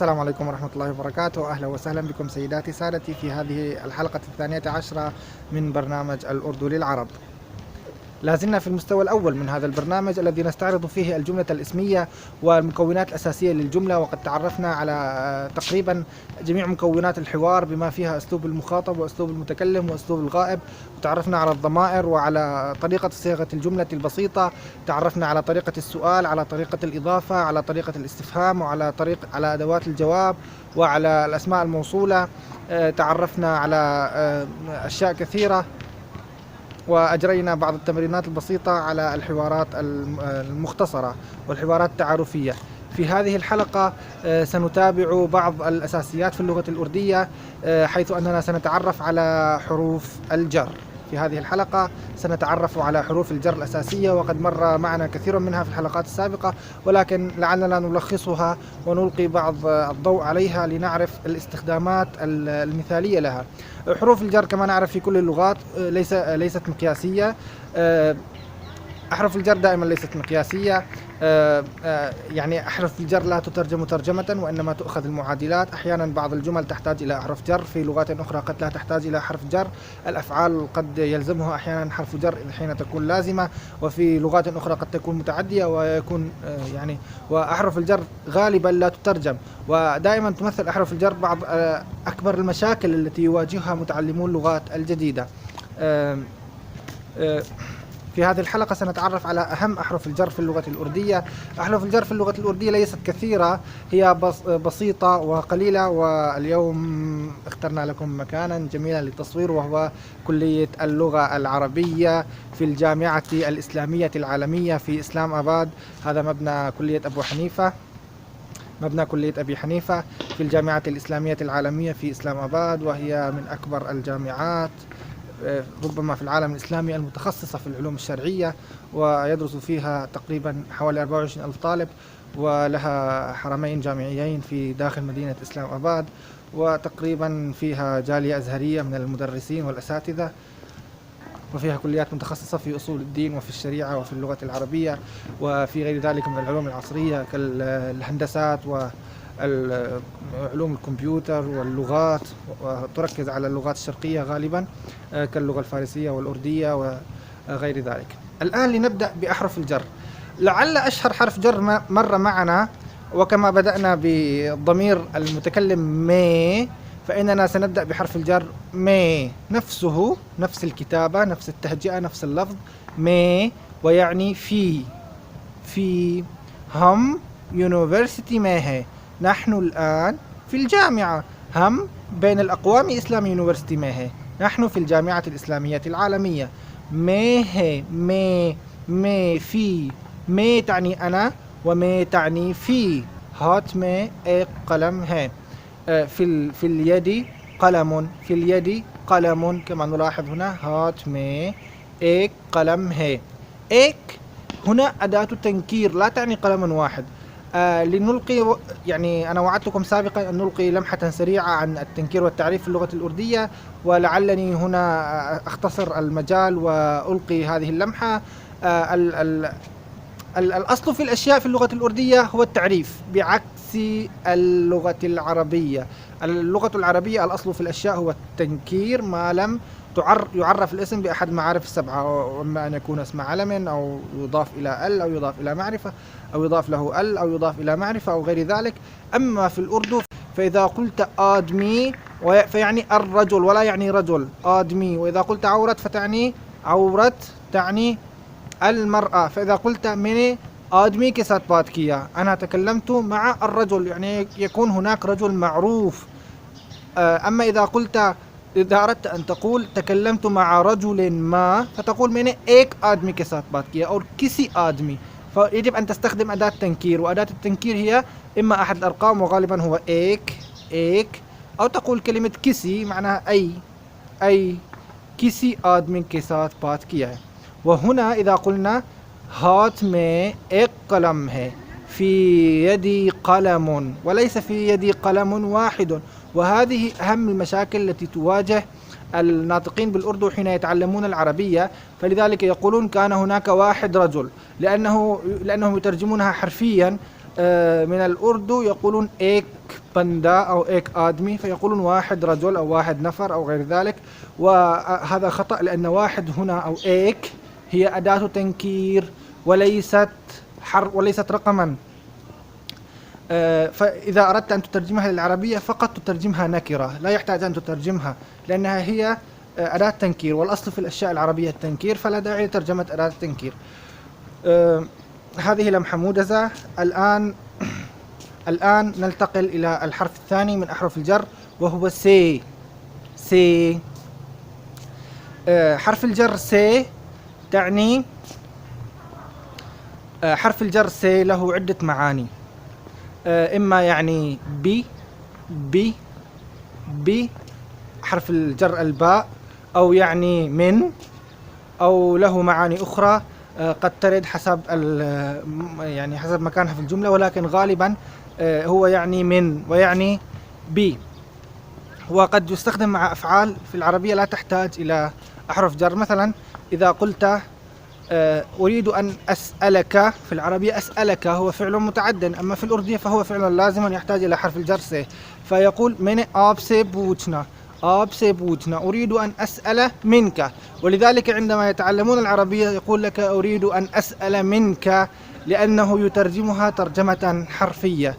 السلام عليكم ورحمة الله وبركاته. أهلا وسهلا بكم سيداتي سادتي في هذه الحلقة 12 من برنامج الأردو للعرب. لازلنا في المستوى الأول من هذا البرنامج الذي نستعرض فيه الجملة الاسمية والمكونات الأساسية للجملة، وقد تعرفنا على تقريبا جميع مكونات الحوار بما فيها أسلوب المخاطب وأسلوب المتكلم وأسلوب الغائب، وتعرفنا على الضمائر وعلى طريقة صياغة الجملة البسيطة، تعرفنا على طريقة السؤال، على طريقة الإضافة، على طريقة الاستفهام، وعلى على أدوات الجواب، وعلى الأسماء الموصولة. تعرفنا على أشياء كثيرة، وأجرينا بعض التمرينات البسيطة على الحوارات المختصرة والحوارات التعارفية. في هذه الحلقة سنتابع بعض الأساسيات في اللغة الأردية، حيث أننا سنتعرف على حروف الجر. في هذه الحلقة سنتعرف على حروف الجر الأساسية، وقد مر معنا كثير منها في الحلقات السابقة، ولكن لعلنا نلخصها ونلقي بعض الضوء عليها لنعرف الاستخدامات المثالية لها. حروف الجر كما نعرف في كل اللغات ليست مقياسية. أحرف الجر دائما ليست مقياسية، يعني أحرف الجر لا تترجم ترجمة، وإنما تؤخذ المعادلات. أحيانا بعض الجمل تحتاج إلى أحرف جر، في لغات أخرى قد لا تحتاج إلى حرف جر. الأفعال قد يلزمها أحيانا حرف جر حين تكون لازمة، وفي لغات أخرى قد تكون متعدية ويكون وأحرف الجر غالبا لا تترجم. ودائما تمثل أحرف الجر بعض أكبر المشاكل التي يواجهها متعلمو اللغات الجديدة. في هذه الحلقة سنتعرف على أهم أحرف الجر في اللغة الأردية. أحرف الجر في اللغة الأردية ليست كثيرة، هي بسيطة وقليلة، واليوم اخترنا لكم مكانا جميلا للتصوير، وهو كلية اللغة العربية في الجامعة الإسلامية العالمية في إسلام آباد. هذا مبنى كلية أبي حنيفة في الجامعة الإسلامية العالمية في إسلام آباد، وهي من أكبر الجامعات ربما في العالم الإسلامي المتخصصة في العلوم الشرعية، ويدرس فيها تقريبا حوالي 24 ألف طالب، ولها حرمين جامعيين في داخل مدينة إسلام آباد، وتقريبا فيها جالية أزهرية من المدرسين والأساتذة، وفيها كليات متخصصة في أصول الدين وفي الشريعة وفي اللغة العربية وفي غير ذلك من العلوم العصرية كالهندسات علوم الكمبيوتر واللغات، وتركز على اللغات الشرقية غالبا كاللغة الفارسية والأردية وغير ذلك. الآن لنبدأ بأحرف الجر. لعل أشهر حرف جر مر معنا، وكما بدأنا بالضمير المتكلم مي، فإننا سنبدأ بحرف الجر مي نفسه، نفس الكتابة، نفس التهجئة، نفس اللفظ مي، ويعني في هم يونيفرسيتي ما هي، نحن الآن في الجامعة. هم بين الأقوام إسلامي يونيفرسيتي ما هي، نحن في الجامعة الإسلامية العالمية. ما هي مي في، مي تعني أنا، ومي تعني في. هات مي إيك قلم هي. في اليد قلم، في اليد قلم، كما نلاحظ هنا هات مي إيك قلم هي. إيك هنا أداة تنكير لا تعني قلم واحد. لنلقي، يعني أنا وعدتكم سابقا أن نلقي لمحة سريعة عن التنكير والتعريف في اللغة الأردية، ولعلني هنا أختصر المجال وألقي هذه اللمحة. الأصل في الأشياء في اللغة الأردية هو التعريف، بعكس اللغة العربية. اللغة العربية الأصل في الأشياء هو التنكير ما لم يعرف الاسم بأحد المعارف السبعة، وإما أن يكون اسم علم، أو يضاف إلى ال، أو يضاف إلى معرفة، أو يضاف له ال، أو يضاف إلى معرفة، أو غير ذلك. أما في الأردو فإذا قلت آدمي فيعني الرجل ولا يعني رجل، آدمي. وإذا قلت عورت فتعني عورت، تعني المرأة. فإذا قلت مني آدمي के साथ बात किया، أنا تكلمت مع الرجل، يعني يكون هناك رجل معروف. أما إذا أردت أن تقول تكلمت مع رجل ما، فتقول मैंने एक आदमी के साथ बात किया और किसी आदमी. فيجب أن تستخدم أداة تنكير، وأداة التنكير هي إما أحد الأرقام، وغالبا هو एक، أو تقول كلمة كسي معناها أي किसी आदमी के साथ बात किया है. وهنا إذا قلنا हाथ में एक कलम है، في يدي قلم، وليس في يدي قلم واحد. وهذه أهم المشاكل التي تواجه الناطقين بالأردو حين يتعلمون العربية، فلذلك يقولون كان هناك واحد رجل، لأنهم يترجمونها حرفيا. من الأردو يقولون إيك بندا أو إيك آدمي، فيقولون واحد رجل أو واحد نفر أو غير ذلك، وهذا خطأ، لأن واحد هنا أو إيك هي أداة تنكير وليست رقما. فإذا أردت أن تترجمها للعربية فقط تترجمها نكرة، لا يحتاج أن تترجمها لأنها هي أداة تنكير، والأصل في الأشياء العربية التنكير، فلا داعي لترجمة أداة التنكير. هذه لمحة موجزة. الآن ننتقل إلى الحرف الثاني من أحرف الجر، وهو سي. حرف الجر سي تعني حرف الجر سي له عدة معاني. إما يعني بي حرف الجر الباء، أو يعني من، أو له معاني أخرى قد ترد حسب يعني حسب مكانها في الجملة، ولكن غالبا هو يعني من ويعني بي. وقد يستخدم مع أفعال في العربية لا تحتاج إلى أحرف جر. مثلا إذا قلت أريد أن أسألك، في العربية أسألك هو فعل متعد، أما في الأردية فهو فعل لازم يحتاج إلى حرف الجر سي. فيقول من आपसे पूछना أريد أن أسأل منك. ولذلك عندما يتعلمون العربية يقول لك أريد أن أسأل منك، لأنه يترجمها ترجمة حرفية.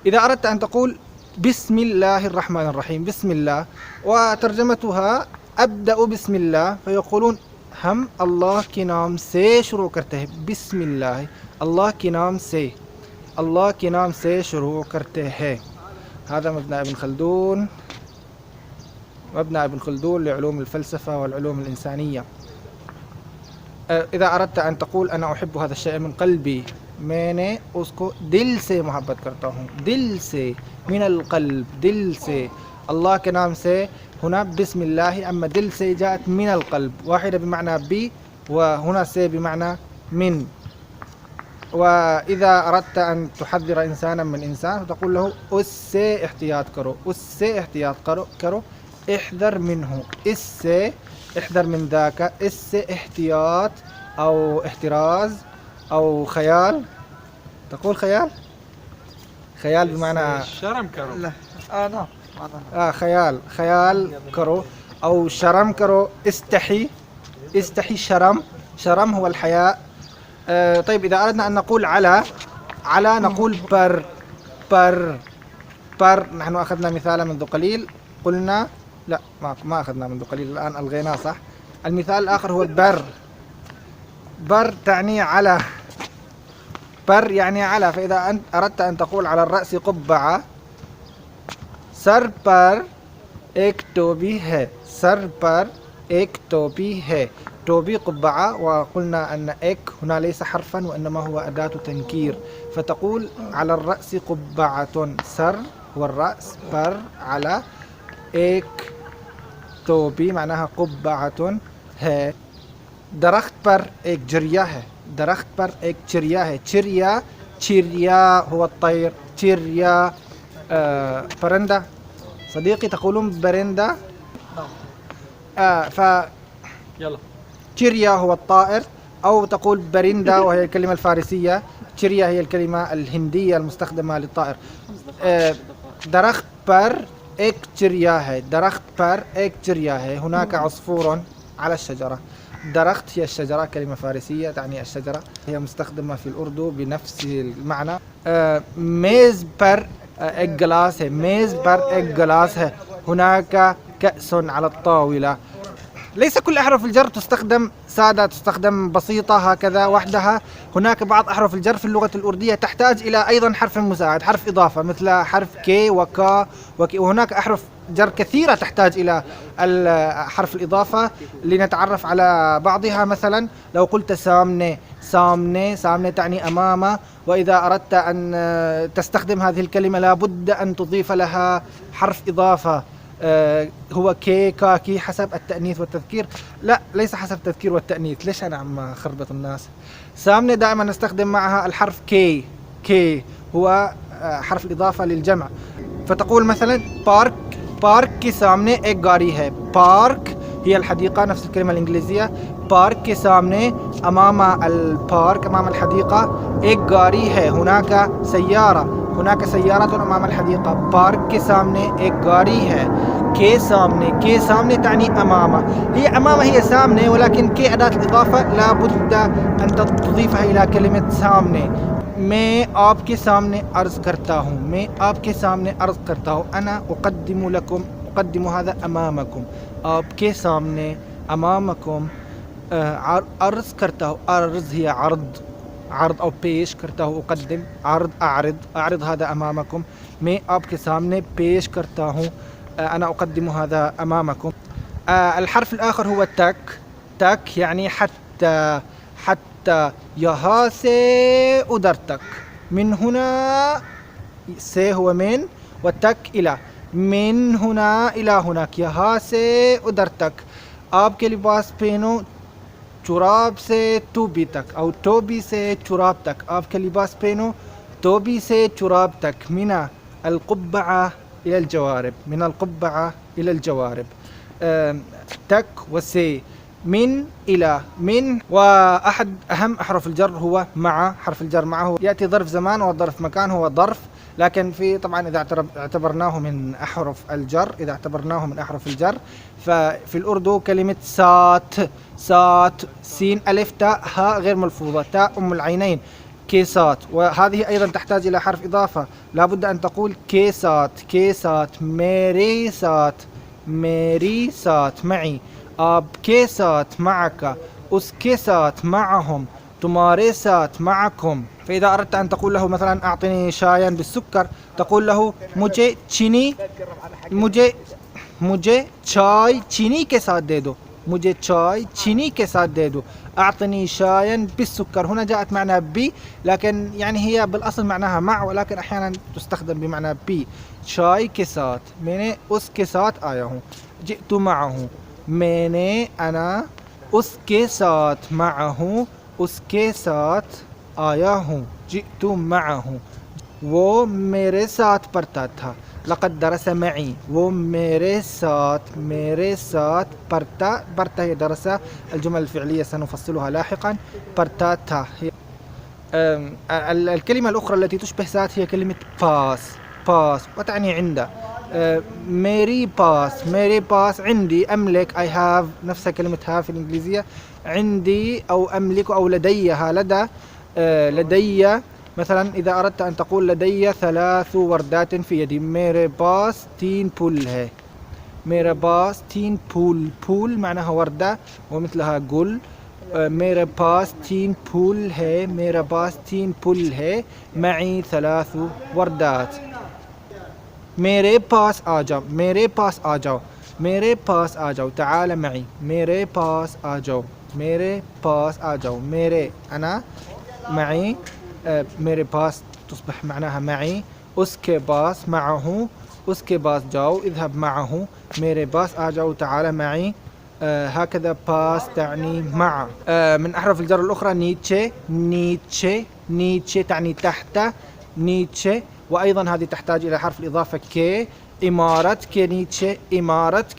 إذا أردت أن تقول بسم الله الرحمن الرحيم، بسم الله، وترجمتها أبدأ بسم الله، فيقولون हम अल्लाह के नाम से शुरू करते हैं। बिस्मिल्लाह, अल्लाह के नाम से शुरू करते हैं. هذا مبنى ابن خلدون لعلوم الفلسفة والعلوم الإنسانية. إذا أردت أن تقول أنا أحب هذا الشيء من قلبي، मैंने उसको दिल से मोहब्बत करता हूँ, दिल से, من القلب, दिल से. الله के नाम से هنا بسم الله، أما दिल से جاءت من القلب، واحدة بمعنى بي وهنا से بمعنى من. وإذا أردت أن تحذر إنسانا من إنسان تقول له उससे احتياط करो, احذر منه، इससे احذر من ذاك، इससे احتياط أو احتراز أو خيال. تقول خيال بمعنى شرم كرو. لا نعم خيال كرو أو شرم كرو. استحي شرم هو الحياء. طيب إذا أردنا أن نقول على نقول بر. نحن أخذنا مثالا منذ قليل، قلنا لا ما أخذنا منذ قليل، الآن ألغيناه صح. المثال الآخر هو بر تعني على، بر يعني على. فإذا أنت أردت أن تقول على الرأس قبعة، सर पर एक टोपी है, सर पर एक टोपी है. टोपी قبعة، وقلنا أن إك هنا ليس حرفا وإنما هو أداة تنكير، فتقول على الرأس قبعة، سر هو الرأس، بر على، إك टोपी معناها قبعة है. درخت पर एक चिड़िया है, درخت पर एक चिड़िया है. चिड़िया هو الطير، चिड़िया برندا. صديقي تقولون برندا؟ ف يلا تشيريا هو الطائر، أو تقول برندا وهي الكلمة الفارسية، تشيريا هي الكلمة الهندية المستخدمة للطائر. درخت पर एक चिड़िया है, درخت पर एक चिड़िया है. هناك عصفور على الشجرة. درخت هي الشجرة، كلمة فارسية تعني الشجرة، هي مستخدمة في الأردو بنفس المعنى. मेज़ पर एक गिलास है, मेज़ पर एक गिलास है. هناك كأس على الطاولة. ليس كل أحرف الجر تستخدم سادة، تستخدم بسيطة هكذا وحدها. هناك بعض أحرف الجر في اللغة الأردية تحتاج إلى أيضا حرف مساعد، حرف إضافة، مثل حرف كي وكا وهناك أحرف جر كثيرة تحتاج إلى حرف الإضافة لنتعرف على بعضها. مثلا لو قلت سامنة تعني أمام، وإذا أردت أن تستخدم هذه الكلمة لابد أن تضيف لها حرف إضافة، هو كاكي حسب التأنيث والتذكير. لا، ليس حسب التذكير والتأنيث. ليش أنا عم أخربط الناس؟ سامنة دائما نستخدم معها الحرف كي هو حرف الإضافة للجمع. فتقول مثلا بارك के सामने एक गाड़ी है. بارك هي الحديقة، نفس الكلمة الإنجليزية. पार्क के सामने अमामा अल पार्क अमाम अल हदीक़ा एक गाड़ी है, हुनाका सय्यारा, हुनाका सय्यारतुन अमाम अल हदीक़ा, पार्क के सामने एक गाड़ी है, के सामने तानी अमामा, هي अमामा هي सामने ولكن के अदात इज़ाफ़ा ला बुद्दा अन तज़ीफ़हा इला कलिमत सामने। मैं आपके सामने अर्ज़ करता हूँ, मैं आपके सामने अर्ज़ करता हूँ, अना उक़द्दिमु लकुम, उक़द्दिमु हाज़ा अमामकुम, आपके सामने अमामकुम अर्ज़ करता हूँ, अर्ज़ ही अर्द, अर्द और पेश करता हूँ, उक़द्दिम अर्द अअरिद हाज़ा अमामकुम, मैं आपके सामने पेश करता हूँ, अना उक़द्दिमु हाज़ा अमामकुम। الحرف الآخر هو तक यानी حتى यहाँ से उधर तक, من هنا से हुआ من वतक इला, من هنا إلى هناك, यहाँ से उधर तक, आपके लिबास पहनो चुराब से टोपी तक और टोपी से चुराब तक, आपके लिबास पहनो टोपी से चुराब तक, मिना القبعة إلى الجوارب, من القبعة إلى الجوارب. تك وسي من إلى من. وأحد أهم أحرف الجر هو مع، حرف الجر معه يأتي ظرف زمان وظرف مكان، هو ظرف، لكن في طبعا إذا اعتبرناه من أحرف الجر، إذا اعتبرناه من أحرف الجر، ففي الأردو كلمة سات سين ألف تاء هاء غير ملفوظة، تاء أم العينين، كيسات، وهذه أيضا تحتاج إلى حرف إضافة، لا بد أن تقول كيسات मेरी साथ معي، आपके साथ معك، उसके साथ معهم، तुम्हारे साथ معكم. فإذا أردت أن تقول له مثلا أعطني شايا بالسكر، تقول له मुझे चाय चीनी के साथ दे दो، मुझे चाय चीनी के साथ दे दो. أعطني شايا بالسكر، هنا جاءت معنى بي، لكن يعني هي بالأصل معناها مع، ولكن أحيانا تستخدم بمعنى بي. चाय के साथ मैंने उसके साथ आया हूँ، जितु معه मैंने أنا उसके साथ معه उसके साथ आया हूँ، जितु معه वो मेरे साथ पढ़ता था، लक़द दरस معي वो मेरे साथ पढ़ता هي درس. الجمل الفعلية سنفصلها لاحقا. पढ़ता था. الكلمة الأخرى التي تشبه سات هي كلمة باس وتعني عنده. ميري باس عندي، أملك I have، نفس كلمة have في الإنجليزية، عندي أو أملك أو لديها، لدي مثلا إذا أردت أن تقول لدي 3 وردات في يدي، मेरे पास 3 फूल है، मेरे पास 3 फूल معناها وردة ومثلها गुल. मेरे पास 3 फूल है، मेरे पास 3 फूल है، معي 3 وردات. मेरे पास आ जाओ تعال معي، मेरे पास आ जाओ. मेरे أنا معي، मेरे पास تصبح معناها معي. उसके पास معه، उसके पास जाओ اذهب معه. मेरे पास आ जाओ تعال معي. هكذا باس تعني مع. من أحرف الجر الأخرى نيتشه تعني تحت، نيتشه، وأيضا هذه تحتاج إلى حرف الإضافة كي. إمارة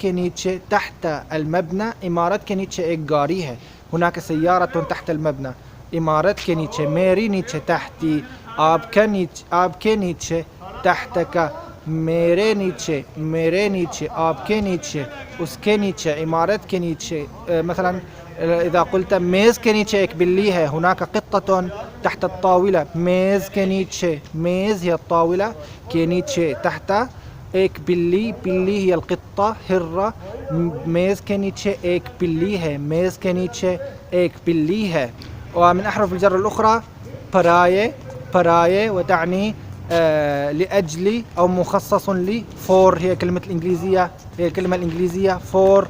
كنيتشه تحت المبنى، إمارة كنيتشه एक गाड़ी है، هناك سيارة تحت المبنى. إمارة كنيتشه मेरी नीचे تحتي، आपके नीचे تحتك، मेरे नीचे आपके नीचे، उसके नीचे، इमारत के नीचे. مثلا إذا قلت मेज़ के नीचे एक बिल्ली है، هناك قطة تحت الطاولة. मेज़ के नीचे، मेज़ هي الطاولة، के नीचे تحت एक बिल्ली هي القطة هرة. मेज़ के नीचे एक बिल्ली है، मेज़ के नीचे एक बिल्ली है. ومن أحرف الجر الأخرى براية وتعني لأجلي أو مخصص لي. فور هي الكلمة الإنجليزية فور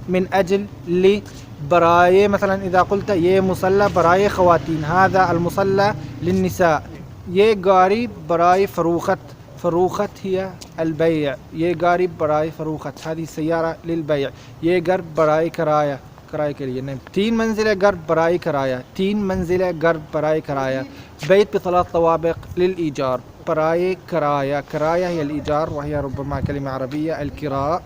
من أجل، لي. براية مثلا إذا قلت ये مصلى براية خواتين، هذا المصلى للنساء. ये गाड़ी براية فروخت هي البيع، ये गाड़ी براية فروخت هذه السيارة للبيع. ये घर براية كراية के लिए नहीं. 3 منزلة घर براية كراية. بيت ب3 طوابق للإيجار. براية كراية هي الإيجار، وهي ربما كلمة عربية. الكراء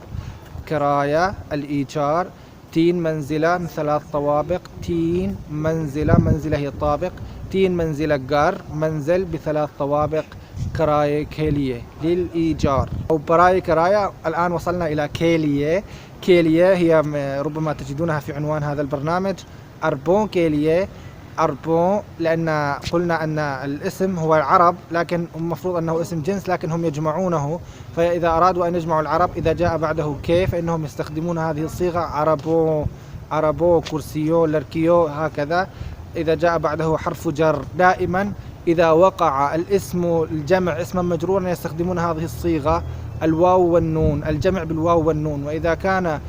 كراية الإيجار. تين منزلة من 3 طوابق. تين منزلة، منزلة هي الطابق. تين منزلة جار، منزل ب3 طوابق. كراية كيلية للإيجار أو براي كراية. الآن وصلنا إلى كيلية. كيلية هي ربما تجدونها في عنوان هذا البرنامج، أربون كيلية. أربون لأن قلنا أن الاسم هو العرب، لكن المفروض أنه اسم جنس، لكن هم يجمعونه، فإذا أرادوا أن يجمعوا العرب إذا جاء بعده كي فإنهم يستخدمون هذه الصيغة عربو، عربو، كرسيو، لركيو، هكذا. إذا جاء بعده حرف جر دائما إذا وقع الاسم الجمع اسما مجرورا يستخدمون هذه الصيغة الواو والنون، الجمع بالواو والنون. وإذا كان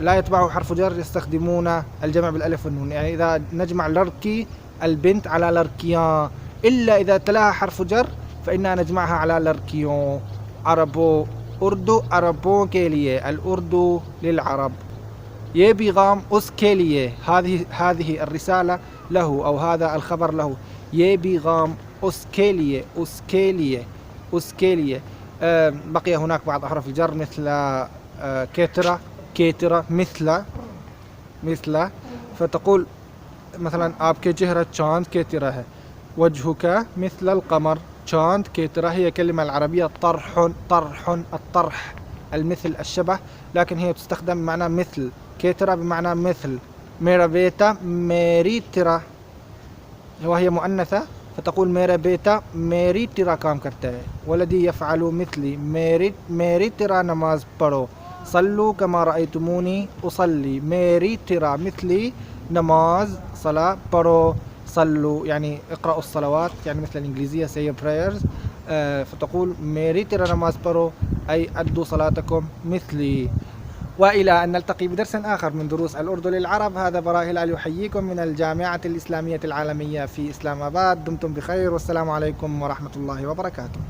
لا يتبعه حرف جر يستخدمون الجمع بالألف والنون. يعني إذا نجمع لركي البنت على لركيان، إلا إذا تلاها حرف جر فإننا نجمعها على لركيون. عربو أردو، عربو كيلية، الأردو للعرب. يبيغام أسكيلية، هذه الرسالة له أو هذا الخبر له. يبيغام أسكيلية، أسكيلية، أسكيلية. بقي هناك بعض أحرف الجر مثل كيترة، كيترة، مثل. فتقول مثلا आपके चेहरा चांद की तरह है، وجهك مثل القمر. चांद की तरह هي كلمة العربية طرح، طرح، الطرح، المثل، الشبه، لكن هي تستخدم بمعنى مثل. كيترة بمعنى مثل. मेरा बेटा मेरी तरह وهي مؤنثة، فتقول मेरा बेटा मेरी तरह काम करता है। ولدي يفعل مثلي. मेरी तरह नमाज पढ़ो। صلوا كما رأيتموني أصلي. मेरी तरह مثلي نماز، صلاة. पढ़ो صلوا يعني اقرأوا الصلوات، يعني مثل الإنجليزية say prayers. فتقول मेरी तरह نماز पढ़ो أي أدوا صلاتكم مثلي. وإلى أن نلتقي بدرس آخر من دروس الأردو للعرب. هذا براء هلال يحييكم من الجامعة الإسلامية العالمية في إسلام آباد. دمتم بخير، والسلام عليكم ورحمة الله وبركاته.